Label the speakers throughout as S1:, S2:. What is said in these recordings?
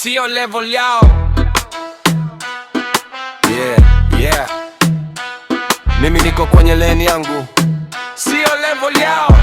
S1: sio level yao.
S2: Yeah. Mimi niko kwenye lane yangu,
S1: sio level yao.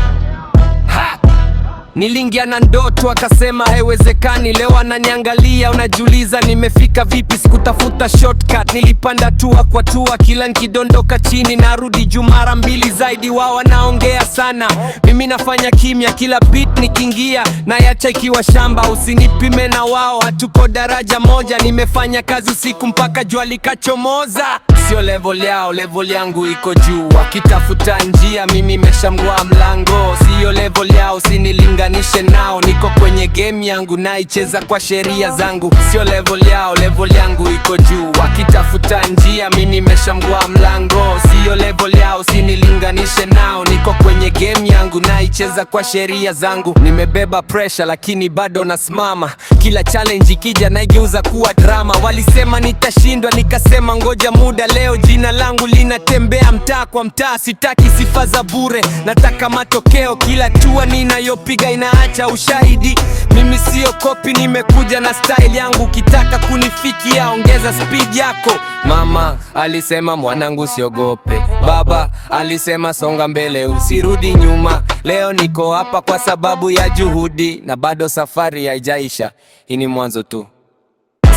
S2: Nilingia na ndoto akasema haiwezekani. Leo ananiangalia, unajiuliza nimefika vipi? Sikutafuta shortcut, nilipanda tua kwa tua, kila nikidondoka chini narudi juu mara mbili zaidi. Wao wanaongea sana, mimi nafanya kimya. Kila beat nikiingia na yacha ikiwa shamba. Usinipime na wao, hatuko daraja moja. Nimefanya kazi usiku mpaka jua likachomoza. Sio level yao, level yangu iko juu. Wakitafuta njia, mimi meshamgua mlango. Sio level yao, usinilinganishe nao. Niko kwenye game yangu, naicheza kwa sheria zangu. Sio level yao, level yangu iko juu. Wakitafuta njia, mimi meshamgua mlango. Sio level yao, usinilinganishe nao. Niko kwenye game yangu, naicheza kwa sheria zangu. Nimebeba pressure lakini bado nasimama. Kila challenge ikija naigeuza kuwa drama. Walisema nitashindwa, nikasema ngoja muda. Leo jina langu linatembea mtaa kwa mtaa. Sitaki sifa za bure, nataka matokeo. Kila tua ninayopiga inaacha ushahidi. Mimi sio copy, nimekuja na style yangu. Kitaka kunifikia, ongeza speed yako. Mama alisema mwanangu siogope. Baba alisema songa mbele usirudi nyuma. Leo niko hapa kwa sababu ya juhudi, na bado safari haijaisha, hii ni mwanzo tu.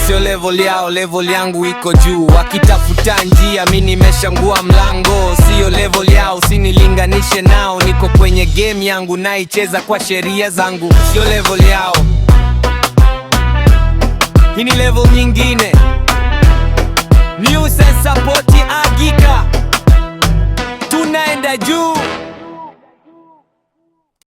S2: Sio level yao, level yangu iko juu. Wakitafuta njia, mimi nimeshangua mlango. Sio level yao, usinilinganishe nao. Niko kwenye game yangu, naicheza kwa sheria zangu. Sio level yao, hii ni level nyingine. News and support Agika, tunaenda juu.